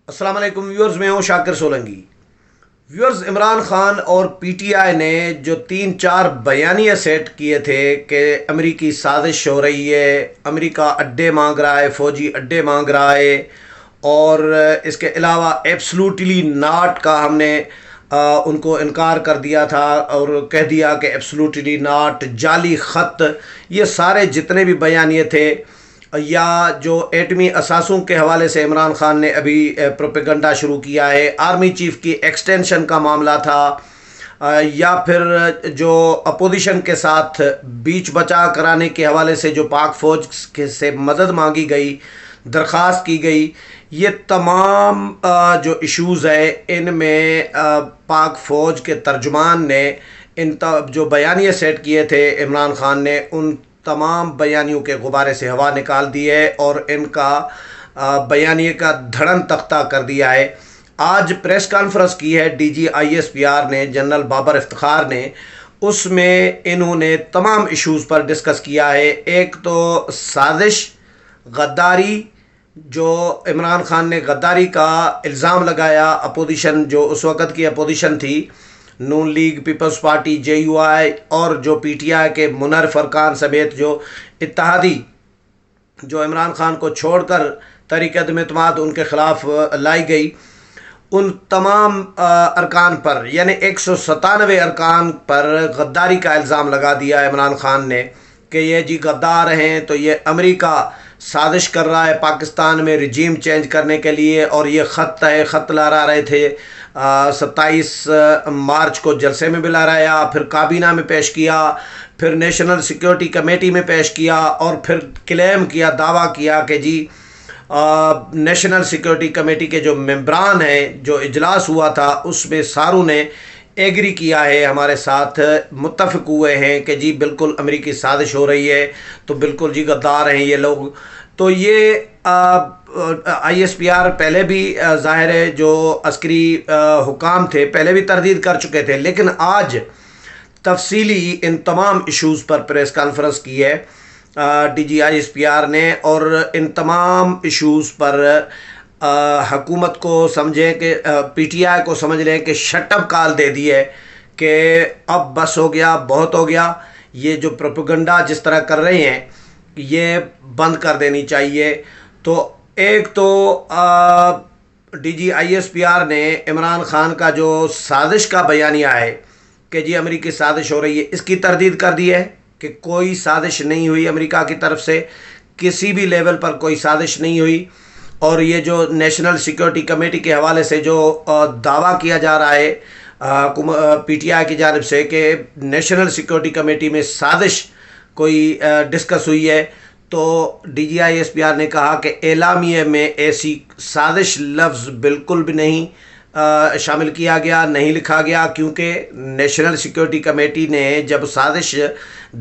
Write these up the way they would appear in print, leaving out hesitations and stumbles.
السلام علیکم ویورز، میں ہوں شاکر سولنگی۔ ویورز، عمران خان اور پی ٹی آئی نے جو 3-4 بیانیے سیٹ کیے تھے کہ امریکی سازش ہو رہی ہے، امریکہ اڈے مانگ رہا ہے، فوجی اڈے مانگ رہا ہے، اور اس کے علاوہ ایبسلوٹلی ناٹ کا ہم نے ان کو انکار کر دیا تھا اور کہہ دیا کہ ایبسلوٹلی ناٹ، جعلی خط، یہ سارے جتنے بھی بیانیے تھے، یا جو ایٹمی اثاثوں کے حوالے سے عمران خان نے ابھی پروپیگنڈا شروع کیا ہے، آرمی چیف کی ایکسٹینشن کا معاملہ تھا، یا پھر جو اپوزیشن کے ساتھ بیچ بچا کرانے کے حوالے سے جو پاک فوج سے مدد مانگی گئی، درخواست کی گئی، یہ تمام جو ایشوز ہے ان میں پاک فوج کے ترجمان نے جو بیانیے سیٹ کیے تھے عمران خان نے، ان تمام بیانیوں کے غبارے سے ہوا نکال دی ہے اور ان کا بیانیے کا دھڑن تختہ کر دیا ہے۔ آج پریس کانفرنس کی ہے D G I S P R نے، جنرل بابر افتخار نے، اس میں انہوں نے تمام ایشوز پر ڈسکس کیا ہے۔ ایک تو سازش، غداری، جو عمران خان نے غداری کا الزام لگایا، اپوزیشن جو اس وقت کی اپوزیشن تھی، Noon League, Peoples Party, J U I اور جو پی ٹی آئی کے منحرف ارکان سمیت جو اتحادی جو عمران خان کو چھوڑ کر تحریک عدم اعتماد ان کے خلاف لائی گئی، ان تمام ارکان پر، یعنی 197 ارکان پر غداری کا الزام لگا دیا عمران خان نے کہ یہ جی غدار ہیں، تو یہ امریکہ سازش کر رہا ہے پاکستان میں رجیم چینج کرنے کے لیے، اور یہ خط لا رہے تھے 27 مارچ کو جلسے میں بھی لایا، پھر کابینہ میں پیش کیا، پھر نیشنل سیکیورٹی کمیٹی میں پیش کیا، اور پھر کلیم کیا، دعویٰ کیا کہ جی نیشنل سیکیورٹی کمیٹی کے جو ممبران ہیں، جو اجلاس ہوا تھا، اس میں ساروں نے ایگری کیا ہے، ہمارے ساتھ متفق ہوئے ہیں کہ جی بالکل امریکی سازش ہو رہی ہے، تو بالکل جی غدار ہیں یہ لوگ۔ تو یہ آئی ایس پی آر پہلے بھی ظاہر ہے جو عسکری حکام تھے پہلے بھی تردید کر چکے تھے، لیکن آج تفصیلی ان تمام ایشوز پر پریس کانفرنس کی ہے D G I S P R نے، اور ان تمام ایشوز پر حکومت کو سمجھیں کہ پی ٹی آئی کو سمجھ لیں کہ شٹ اپ کال دے دی ہے کہ اب بس ہو گیا، بہت ہو گیا، یہ جو پروپیگنڈا جس طرح کر رہے ہیں یہ بند کر دینی چاہیے۔ تو ایک تو D G I S P R نے عمران خان کا جو سازش کا بیانیہ ہے کہ جی امریکی سازش ہو رہی ہے، اس کی تردید کر دی ہے کہ کوئی سازش نہیں ہوئی، امریکہ کی طرف سے کسی بھی لیول پر کوئی سازش نہیں ہوئی۔ اور یہ جو نیشنل سیکیورٹی کمیٹی کے حوالے سے جو دعویٰ کیا جا رہا ہے پی ٹی آئی کی جانب سے کہ نیشنل سیکیورٹی کمیٹی میں سازش کوئی ڈسکس ہوئی ہے، تو D G I S P R نے کہا کہ اعلامیے میں ایسی سازش لفظ بالکل بھی نہیں شامل کیا گیا، نہیں لکھا گیا، کیونکہ نیشنل سیکیورٹی کمیٹی نے جب سازش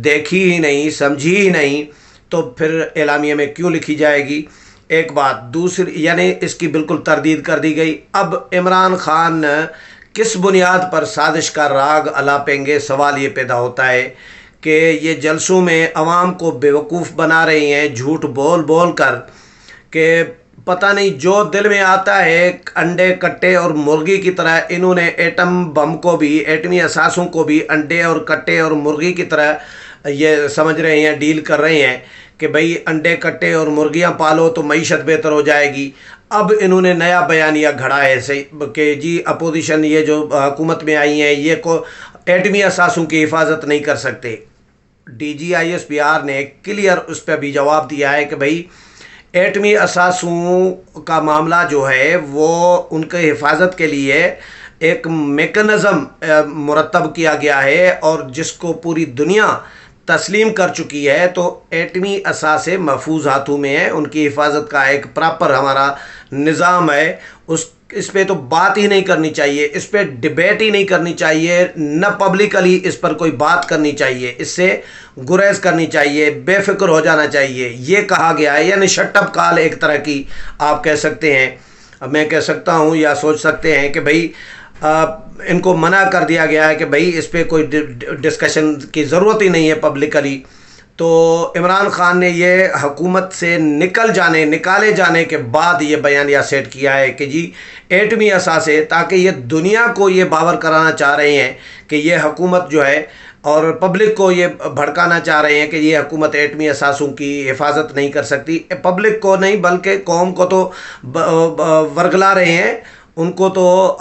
دیکھی ہی نہیں، سمجھی ہی نہیں، تو پھر اعلامیے میں کیوں لکھی جائے گی؟ ایک بات۔ دوسری، یعنی اس کی بالکل تردید کر دی گئی۔ اب عمران خان کس بنیاد پر سازش کا راگ الاپیں گے؟ سوال یہ پیدا ہوتا ہے کہ یہ جلسوں میں عوام کو بیوقوف بنا رہے ہیں، جھوٹ بول بول کر، کہ پتہ نہیں جو دل میں آتا ہے انڈے کٹے اور مرغی کی طرح انہوں نے ایٹم بم کو بھی، ایٹمی اثاثوں کو بھی انڈے اور کٹے اور مرغی کی طرح یہ سمجھ رہے ہیں، ڈیل کر رہے ہیں کہ بھئی انڈے کٹے اور مرغیاں پالو تو معیشت بہتر ہو جائے گی۔ اب انہوں نے نیا بیانیہ گھڑا ہے کہ جی اپوزیشن، یہ جو حکومت میں آئی ہیں، یہ کو ایٹمی اثاثوں کی حفاظت نہیں کر سکتے۔ D G I S P R نے کلیئر اس پہ بھی جواب دیا ہے کہ بھئی ایٹمی اثاثوں کا معاملہ جو ہے وہ ان کے حفاظت کے لیے ایک میکنزم مرتب کیا گیا ہے، اور جس کو پوری دنیا تسلیم کر چکی ہے، تو ایٹمی اثاثے محفوظ ہاتھوں میں ہیں، ان کی حفاظت کا ایک پراپر ہمارا نظام ہے۔ اس پہ تو بات ہی نہیں کرنی چاہیے، اس پہ ڈبیٹ ہی نہیں کرنی چاہیے، نہ پبلکلی اس پر کوئی بات کرنی چاہیے، اس سے گریز کرنی چاہیے، بے فکر ہو جانا چاہیے، یہ کہا گیا ہے۔ یعنی شٹ اپ کال ایک طرح کی آپ کہہ سکتے ہیں، میں کہہ سکتا ہوں، یا سوچ سکتے ہیں کہ بھئی ان کو منع کر دیا گیا ہے کہ بھئی اس پہ کوئی ڈسکشن کی ضرورت ہی نہیں ہے پبلکلی۔ تو عمران خان نے یہ حکومت سے نکالے جانے کے بعد یہ بیانیہ سیٹ کیا ہے کہ جی ایٹمی اثاثے، تاکہ یہ دنیا کو یہ باور کرانا چاہ رہے ہیں کہ یہ حکومت جو ہے، اور پبلک کو یہ بھڑکانا چاہ رہے ہیں کہ یہ حکومت ایٹمی اثاثوں کی حفاظت نہیں کر سکتی۔ پبلک کو نہیں بلکہ قوم کو تو ورگلا رہے ہیں، ان کو تو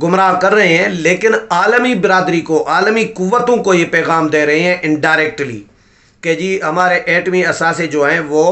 گمراہ کر رہے ہیں، لیکن عالمی برادری کو، عالمی قوتوں کو یہ پیغام دے رہے ہیں انڈائریکٹلی کہ جی ہمارے ایٹمی اثاثے جو ہیں وہ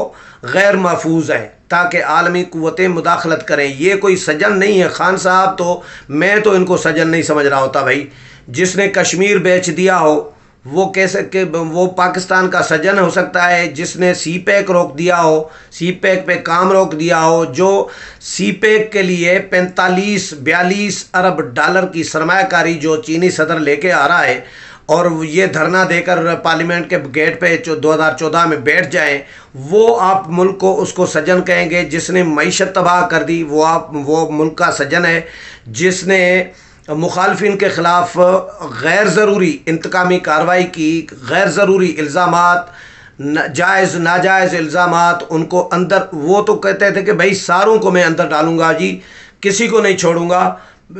غیر محفوظ ہیں، تاکہ عالمی قوتیں مداخلت کریں۔ یہ کوئی سجن نہیں ہے خان صاحب، تو میں تو ان کو سجن نہیں سمجھ رہا ہوتا بھائی۔ جس نے کشمیر بیچ دیا ہو وہ کیسے کہ وہ پاکستان کا سجن ہو سکتا ہے؟ جس نے سی پیک روک دیا ہو، سی پیک پہ کام روک دیا ہو، جو سی پیک کے لیے 45-42 ارب ڈالر کی سرمایہ کاری جو چینی صدر لے کے آ رہا ہے، اور یہ دھرنا دے کر پارلیمنٹ کے گیٹ پہ 2014 میں بیٹھ جائیں، وہ آپ ملک کو اس کو سجن کہیں گے؟ جس نے معیشت تباہ کر دی وہ ملک کا سجن ہے؟ جس نے مخالفین کے خلاف غیر ضروری انتقامی کارروائی کی، غیر ضروری الزامات، جائز ناجائز الزامات ان کو اندر، وہ تو کہتے تھے کہ بھائی ساروں کو میں اندر ڈالوں گا جی، کسی کو نہیں چھوڑوں گا۔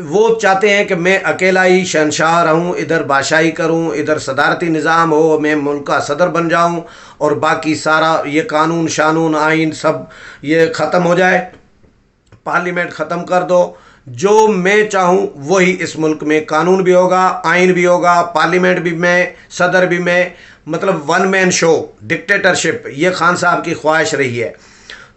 وہ چاہتے ہیں کہ میں اکیلا ہی شہنشاہ رہوں، ادھر بادشاہی کروں، ادھر صدارتی نظام ہو، میں ملک کا صدر بن جاؤں، اور باقی سارا یہ قانون شانون آئین سب یہ ختم ہو جائے، پارلیمنٹ ختم کر دو، جو میں چاہوں وہی اس ملک میں قانون بھی ہوگا، آئین بھی ہوگا، پارلیمنٹ بھی میں، صدر بھی میں، مطلب ون مین شو، ڈکٹیٹرشپ، یہ خان صاحب کی خواہش رہی ہے۔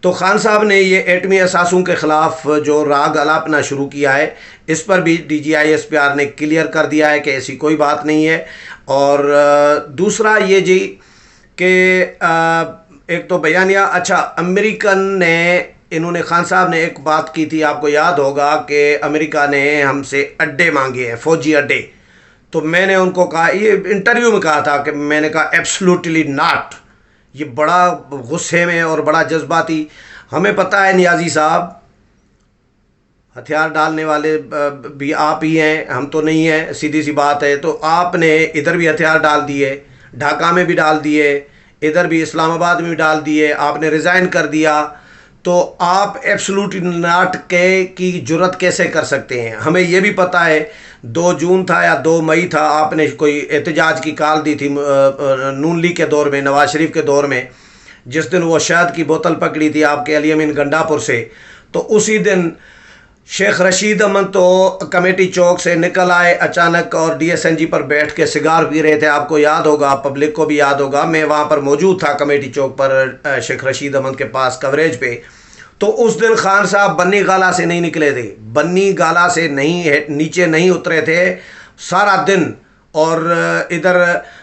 تو خان صاحب نے یہ ایٹمی اثاثوں کے خلاف جو راگ الاپنا شروع کیا ہے، اس پر بھی DGISPR نے کلیئر کر دیا ہے کہ ایسی کوئی بات نہیں ہے۔ اور دوسرا یہ جی کہ ایک تو بیانیہ، اچھا امریکن نے، انہوں نے، خان صاحب نے ایک بات کی تھی، آپ کو یاد ہوگا کہ امریکہ نے ہم سے اڈے مانگے ہیں، فوجی اڈے۔ تو میں نے ان کو کہا، یہ انٹرویو میں کہا تھا کہ میں نے کہا ایبسلوٹلی ناٹ، یہ بڑا غصے میں اور بڑا جذباتی، ہمیں پتہ ہے نیازی صاحب ہتھیار ڈالنے والے بھی آپ ہی ہیں، ہم تو نہیں ہیں، سیدھی سی بات ہے۔ تو آپ نے ادھر بھی ہتھیار ڈال دیے، ڈھاکہ میں بھی ڈال دیے، ادھر بھی اسلام آباد میں بھی ڈال دیے، آپ نے ریزائن کر دیا، تو آپ ایبسلوٹلی ناٹ کی جرت کیسے کر سکتے ہیں؟ ہمیں یہ بھی پتہ ہے 2 جون تھا یا 2 مئی تھا، آپ نے کوئی احتجاج کی کال دی تھی نون لیگ کے دور میں، نواز شریف کے دور میں، جس دن وہ شہد کی بوتل پکڑی تھی آپ کے علی امین گنڈا پور سے، تو اسی دن شیخ رشید احمد تو کمیٹی چوک سے نکل آئے اچانک، اور DSNG پر بیٹھ کے سگار پی رہے تھے، آپ کو یاد ہوگا، پبلک کو بھی یاد ہوگا، میں وہاں پر موجود تھا کمیٹی چوک پر شیخ رشید احمد کے پاس کوریج پہ۔ تو اس دن خان صاحب بنی گالا سے نہیں نکلے تھے، بنی گالا سے نیچے نہیں اترے تھے سارا دن، اور ادھر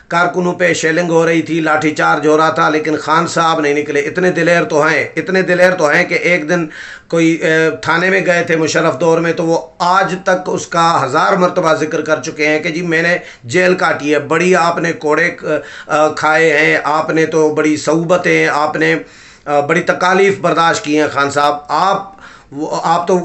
کارکنوں پہ شیلنگ ہو رہی تھی، لاٹھی چارج ہو رہا تھا، لیکن خان صاحب نہیں نکلے۔ اتنے دلیر تو ہیں کہ ایک دن کوئی تھانے میں گئے تھے مشرف دور میں، تو وہ آج تک اس کا 1000 مرتبہ ذکر کر چکے ہیں کہ جی میں نے جیل کاٹی ہے، بڑی آپ نے کوڑے کھائے ہیں، آپ نے تو بڑی صعوبتیں، آپ نے بڑی تکالیف برداشت کی ہیں خان صاحب۔ آپ تو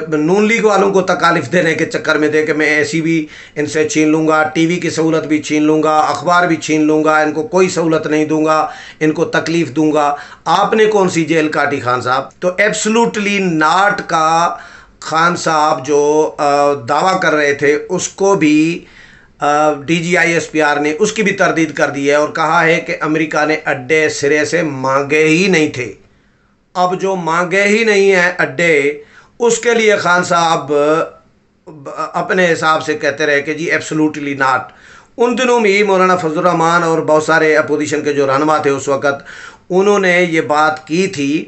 نون لیگ والوں کو تکالیف دینے کے چکر میں تھے کہ میں ایسی بھی ان سے چھین لوں گا، ٹی وی کی سہولت بھی چھین لوں گا، اخبار بھی چھین لوں گا، ان کو کوئی سہولت نہیں دوں گا، ان کو تکلیف دوں گا۔ آپ نے کون سی جیل کاٹی خان صاحب؟ تو ایبسلوٹلی ناٹ کا خان صاحب جو دعویٰ کر رہے تھے، اس کو بھی DGISPR نے اس کی بھی تردید کر دی ہے، اور کہا ہے کہ امریکہ نے اڈے سرے سے مانگے ہی نہیں تھے۔ اب جو مانگے ہی نہیں ہیں اڈے، اس کے لیے خان صاحب اپنے حساب سے کہتے رہے کہ جی ایبسلوٹلی ناٹ۔ ان دنوں میں مولانا فضل الرحمان اور بہت سارے اپوزیشن کے جو رہنما تھے اس وقت، انہوں نے یہ بات کی تھی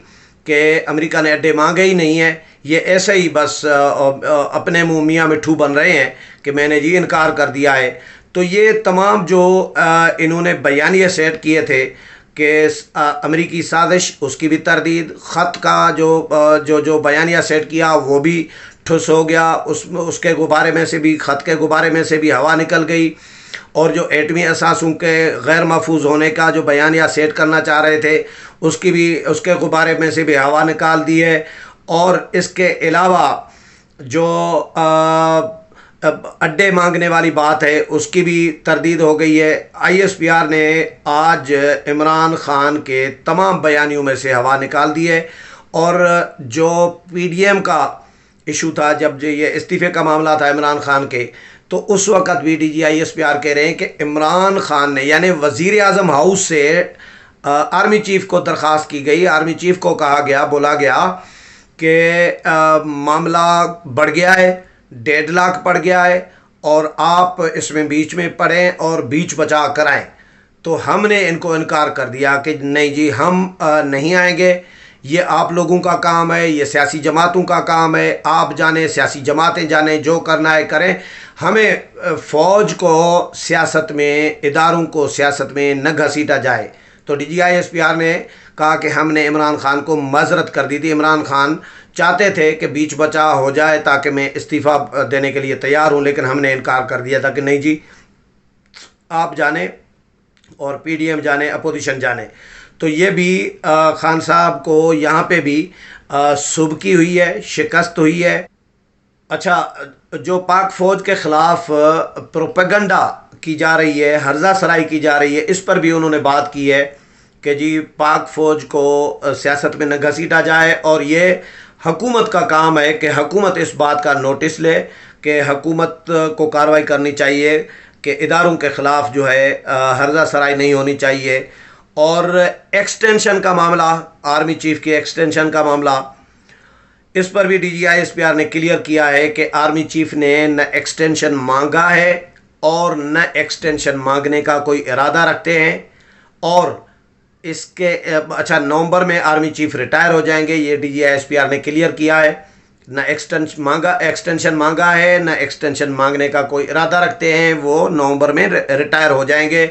کہ امریکہ نے اڈے مانگے ہی نہیں ہیں، یہ ایسے ہی بس اپنے منہ میاں مٹھو بن رہے ہیں کہ میں نے جی انکار کر دیا ہے۔ تو یہ تمام جو انہوں نے بیانیے سیٹ کیے تھے کہ امریکی سازش، اس کی بھی تردید، خط کا جو بیانیہ سیٹ کیا وہ بھی ٹھس ہو گیا، اس کے غبارے میں سے بھی، خط کے غبارے میں سے بھی ہوا نکل گئی، اور جو ایٹمی اثاثوں کے غیر محفوظ ہونے کا جو بیانیہ سیٹ کرنا چاہ رہے تھے، اس کے غبارے میں سے بھی ہوا نکال دی ہے۔ اور اس کے علاوہ جو اڈے مانگنے والی بات ہے اس کی بھی تردید ہو گئی ہے۔ آئی ایس پی آر نے آج عمران خان کے تمام بیانیوں میں سے ہوا نکال دی ہے، اور جو پی ڈی ایم کا ایشو تھا، جب یہ استعفے کا معاملہ تھا عمران خان کے، تو اس وقت بھی D G I S P R کہہ رہے ہیں کہ عمران خان نے، یعنی وزیر اعظم ہاؤس سے آرمی چیف کو درخواست کی گئی، آرمی چیف کو کہا گیا، بولا گیا کہ معاملہ بڑھ گیا ہے، 1.5 لاکھ پڑ گیا ہے، اور آپ اس میں بیچ میں پڑیں اور بیچ بچا کرائیں۔ تو ہم نے ان کو انکار کر دیا کہ نہیں جی، ہم نہیں آئیں گے، یہ آپ لوگوں کا کام ہے، یہ سیاسی جماعتوں کا کام ہے، آپ جانیں، سیاسی جماعتیں جانیں، جو کرنا ہے کریں، ہمیں فوج کو سیاست میں، اداروں کو سیاست میں نہ گھسیٹا جائے۔ تو D G I S P R نے کہا کہ ہم نے عمران خان کو معذرت کر دی تھی، عمران خان چاہتے تھے کہ بیچ بچا ہو جائے تاکہ میں استعفیٰ دینے کے لیے تیار ہوں، لیکن ہم نے انکار کر دیا تھا کہ نہیں جی، آپ جانیں اور پی ڈی ایم جانے، اپوزیشن جانے۔ تو یہ بھی خان صاحب کو یہاں پہ بھی سبکی ہوئی ہے، شکست ہوئی ہے۔ اچھا، جو پاک فوج کے خلاف پروپیگنڈا کی جا رہی ہے، ہرزہ سرائی کی جا رہی ہے، اس پر بھی انہوں نے بات کی ہے کہ جی پاک فوج کو سیاست میں نہ گھسیٹا جائے، اور یہ حکومت کا کام ہے کہ حکومت اس بات کا نوٹس لے کہ حکومت کو کارروائی کرنی چاہیے کہ اداروں کے خلاف جو ہے ہرزہ سرائی نہیں ہونی چاہیے۔ اور ایکسٹینشن کا معاملہ، آرمی چیف کی ایکسٹینشن کا معاملہ، اس پر بھی D G I S P R نے کلیئر کیا ہے کہ آرمی چیف نے نہ ایکسٹینشن مانگا ہے اور نہ ایکسٹینشن مانگنے کا کوئی ارادہ رکھتے ہیں، اور اس کے نومبر میں آرمی چیف ریٹائر ہو جائیں گے، یہ D G I S P R نے کلیئر کیا ہے۔ نہ ایکسٹینشن مانگا ہے، نہ ایکسٹینشن مانگنے کا کوئی ارادہ رکھتے ہیں، وہ نومبر میں ریٹائر ہو جائیں گے۔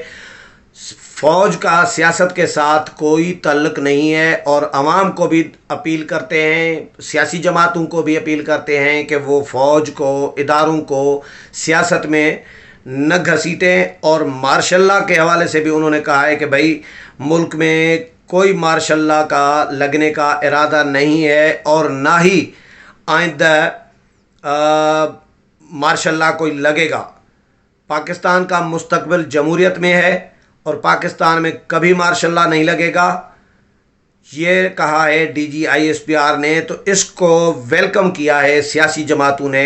فوج کا سیاست کے ساتھ کوئی تعلق نہیں ہے، اور عوام کو بھی اپیل کرتے ہیں، سیاسی جماعتوں کو بھی اپیل کرتے ہیں کہ وہ فوج کو، اداروں کو سیاست میں نہ گھسیٹیں۔ اور مارشل لاء کے حوالے سے بھی انہوں نے کہا ہے کہ بھائی ملک میں کوئی مارشل لاء کا لگنے کا ارادہ نہیں ہے، اور نہ ہی آئندہ مارشل لاء کوئی لگے گا۔ پاکستان کا مستقبل جمہوریت میں ہے، اور پاکستان میں کبھی مارشل لاء نہیں لگے گا، یہ کہا ہے D G I S P R نے۔ تو اس کو ویلکم کیا ہے سیاسی جماعتوں نے۔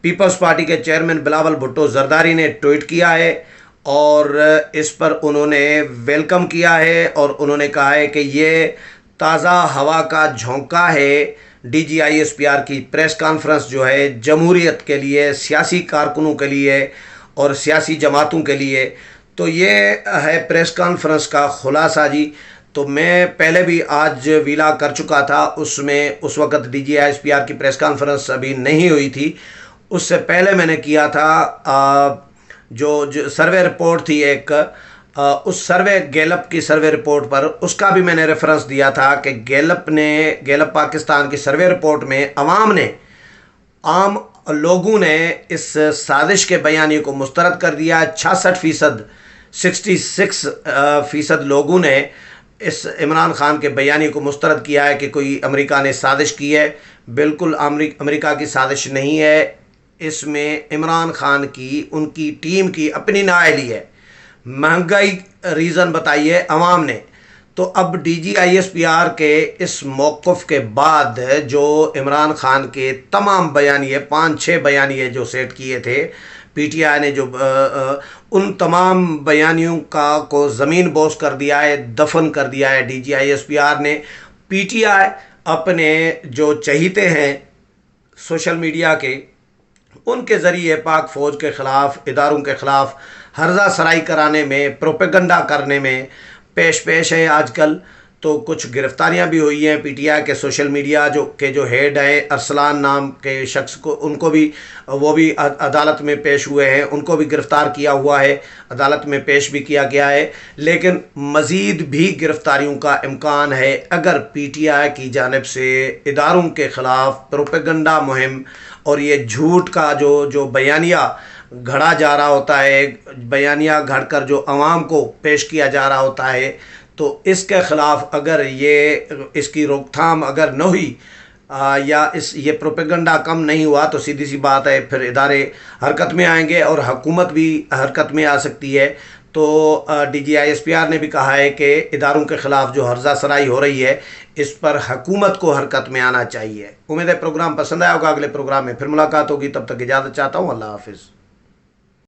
پیپلز پارٹی کے چیئرمین بلاول بھٹو زرداری نے ٹویٹ کیا ہے، اور اس پر انہوں نے ویلکم کیا ہے، اور انہوں نے کہا ہے کہ یہ تازہ ہوا کا جھونکا ہے D G I S P R کی پریس کانفرنس جو ہے جمہوریت کے لیے، سیاسی کارکنوں کے لیے اور سیاسی جماعتوں کے لیے۔ تو یہ ہے پریس کانفرنس کا خلاصہ جی۔ تو میں پہلے بھی آج ویلا کر چکا تھا، اس میں اس وقت D G I S P R کی پریس کانفرنس ابھی نہیں ہوئی تھی، اس سے پہلے میں نے کیا تھا جو سروے رپورٹ تھی ایک، اس سروے گیلپ کی سروے رپورٹ پر، اس کا بھی میں نے ریفرنس دیا تھا کہ گیلپ پاکستان کی سروے رپورٹ میں عام لوگوں نے اس سازش کے بیانیے کو مسترد کر دیا۔ 66% لوگوں نے اس عمران خان کے بیانیے کو مسترد کیا ہے کہ کوئی امریکہ نے سازش کی ہے۔ بالکل امریکہ کی سازش نہیں ہے، اس میں عمران خان کی، ان کی ٹیم کی اپنی نااہلی ہے۔ مہنگائی ریزن بتائی ہے عوام نے۔ تو اب D G I S P R کے اس موقف کے بعد جو عمران خان کے تمام بیانیے، 5-6 بیانیے جو سیٹ کیے تھے پی ٹی آئی نے، جو ان تمام بیانیوں کو زمین بوس کر دیا ہے، دفن کر دیا ہے D G I S P R نے۔ پی ٹی آئی اپنے جو چہیتے ہیں سوشل میڈیا کے، ان کے ذریعے پاک فوج کے خلاف، اداروں کے خلاف ہرزہ سرائی کرانے میں، پروپیگنڈا کرنے میں پیش ہے آج کل۔ تو کچھ گرفتاریاں بھی ہوئی ہیں پی ٹی آئی کے سوشل میڈیا جو ہیڈ ہے ارسلان نام کے شخص کو، ان کو بھی، وہ بھی عدالت میں پیش ہوئے ہیں، ان کو بھی گرفتار کیا ہوا ہے، عدالت میں پیش بھی کیا گیا ہے۔ لیکن مزید بھی گرفتاریوں کا امکان ہے اگر پی ٹی آئی کی جانب سے اداروں کے خلاف پروپیگنڈا مہم اور یہ جھوٹ کا جو بیانیہ گھڑا جا رہا ہوتا ہے، بیانیہ گھڑ کر جو عوام کو پیش کیا جا رہا ہوتا ہے، تو اس کے خلاف اگر اس کی روک تھام اگر نہ ہوئی یا یہ پروپیگنڈا کم نہیں ہوا تو سیدھی سی بات ہے پھر ادارے حرکت میں آئیں گے اور حکومت بھی حرکت میں آ سکتی ہے۔ تو DGI/SPR نے بھی کہا ہے کہ اداروں کے خلاف جو ہرزہ سرائی ہو رہی ہے اس پر حکومت کو حرکت میں آنا چاہیے۔ امید ہے پروگرام پسند آیا ہوگا، اگلے پروگرام میں پھر ملاقات ہوگی، تب تک اجازت چاہتا ہوں، اللہ حافظ۔